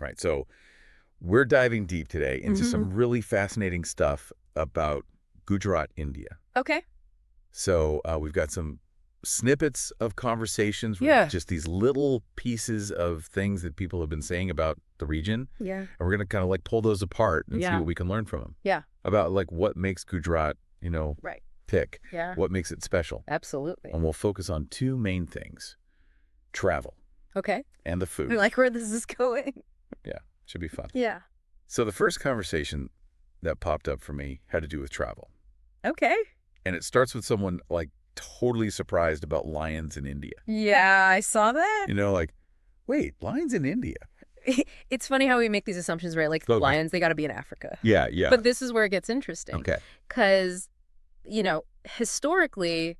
Right. So we're diving deep today into some really fascinating stuff about Gujarat, India. Okay. So we've got some snippets of conversations, Yeah. just these little pieces of things that people have been saying about the region. Yeah. And we're going to kind of like pull those apart and see Yeah. what we can learn from them. Yeah. About like what makes Gujarat, Right. tick. Yeah. What makes it special. Absolutely. And we'll focus on two main things: travel Okay. and the food. I like where this is going. Yeah, should be fun. Yeah. So the first conversation that popped up for me had to do with travel. Okay. And it starts with someone like totally surprised about lions in India. Yeah, I saw that. Like, wait, lions in India? It's funny how we make these assumptions, right? Like Okay. lions, they got to be in Africa. Yeah, yeah. But this is where it gets interesting. Okay. Because, historically,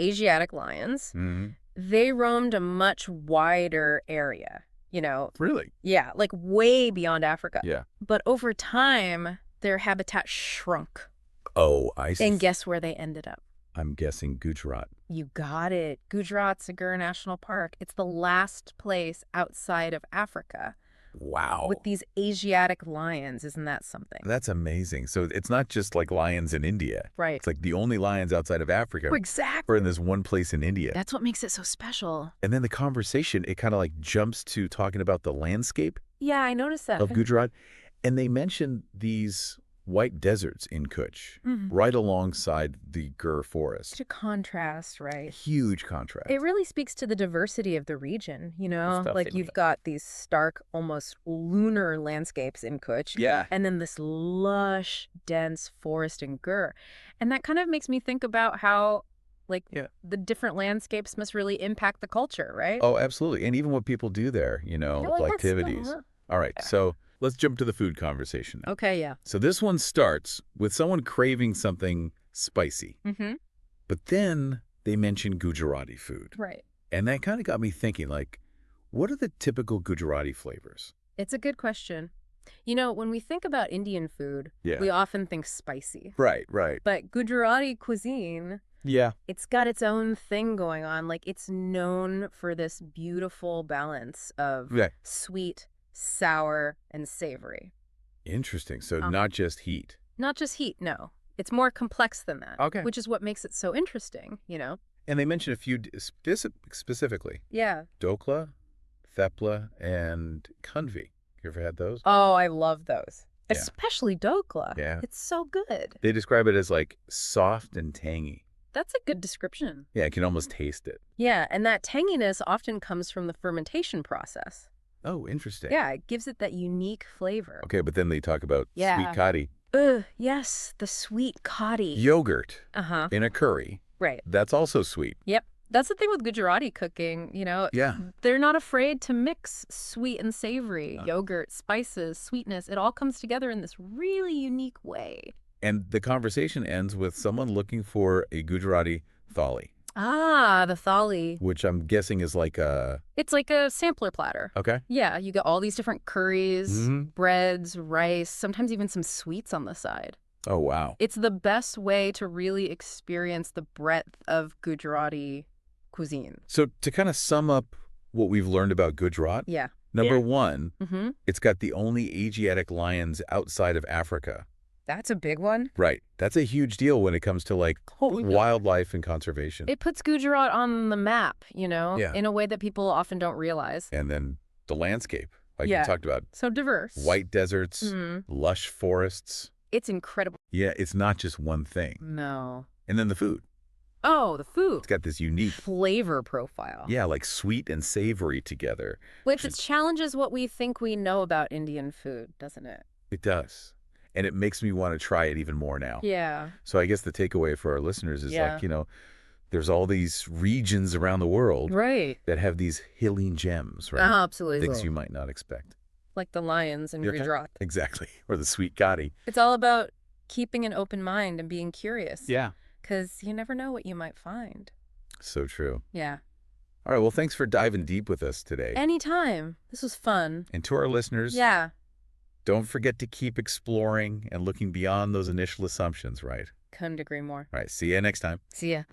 Asiatic lions, they roamed a much wider area, Really? Yeah, like way beyond Africa. Yeah. But over time, their habitat shrunk. Oh, I see. And guess where they ended up? I'm guessing Gujarat. You got it. Gujarat Sagar National Park. It's the last place outside of Africa Wow. with these Asiatic lions. Isn't that something? That's amazing. So it's not just like lions in India. Right. It's like the only lions outside of Africa Exactly. are in this one place in India. That's what makes it so special. And then the conversation, it kind of like jumps to talking about the landscape Yeah, I noticed that. of Gujarat. And they mentioned these white deserts in Kutch, right alongside the Gir forest. Such a contrast, right? Huge contrast. It really speaks to the diversity of the region, Stuff Like in you've it. got these stark, almost lunar landscapes in Kutch. Yeah. And then this lush, dense forest in Gir. And that kind of makes me think about how, the different landscapes must really impact the culture, right? Oh, absolutely. And even what people do there, That's activities. still- All right, so let's jump to the food conversation now. Okay, yeah. So this one starts with someone craving something spicy. Mm-hmm. But then they mention Gujarati food. Right. And that kind of got me thinking, what are the typical Gujarati flavors? It's a good question. When we think about Indian food, Yeah. we often think spicy. Right, right. But Gujarati cuisine, Yeah. it's got its own thing going on. Like, it's known for this beautiful balance of Yeah. sweet, sour, and savory. Interesting. So not just heat. Not just heat, no. It's more complex than that. Okay. Which is what makes it so interesting, And they mention a few specifically. Yeah. Dokla, thepla, and kanvi. You ever had those? Oh, I love those. Yeah. Especially dokla. Yeah. It's so good. They describe it as soft and tangy. That's a good description. Yeah, I can almost taste it. Yeah, and that tanginess often comes from the fermentation process. Oh, interesting. Yeah, it gives it that unique flavor. Okay, but then they talk about Yeah. sweet kadi. Yes, the sweet kadi. Yogurt Uh-huh. in a curry. Right. That's also sweet. Yep. That's the thing with Gujarati cooking, Yeah. They're not afraid to mix sweet and savory, yogurt, spices, sweetness. It all comes together in this really unique way. And the conversation ends with someone looking for a Gujarati thali, Ah, the thali. which I'm guessing is like a... It's like a sampler platter. Okay. Yeah, you get all these different curries, Mhm. breads, rice, sometimes even some sweets on the side. Oh, wow. It's the best way to really experience the breadth of Gujarati cuisine. So to kind of sum up what we've learned about Gujarat, Yeah. number one, Mm-hmm. it's got the only Asiatic lions outside of Africa. That's a big one. Right. That's a huge deal when it comes to wildlife and conservation. It puts Gujarat on the map, Yeah. in a way that people often don't realize. And then the landscape, like Yeah. you talked about. So diverse. White deserts, Mhm. lush forests. It's incredible. Yeah, it's not just one thing. No. And then the food. Oh, the food. It's got this unique, Flavor profile. yeah, sweet and savory together. Which it challenges what we think we know about Indian food, doesn't it? It does. And it makes me want to try it even more now. Yeah. So I guess the takeaway for our listeners is Yeah. there's all these regions around the world Right. that have these healing gems, right? Absolutely. Things you might not expect. Like the lions in You okay? Gujarat. Exactly. Or the sweet kadi. It's all about keeping an open mind and being curious. Yeah. Because you never know what you might find. So true. Yeah. All right. Well, thanks for diving deep with us today. Anytime. This was fun. And to our listeners, Yeah. don't forget to keep exploring and looking beyond those initial assumptions, right? Couldn't agree more. All right. See you next time. See ya.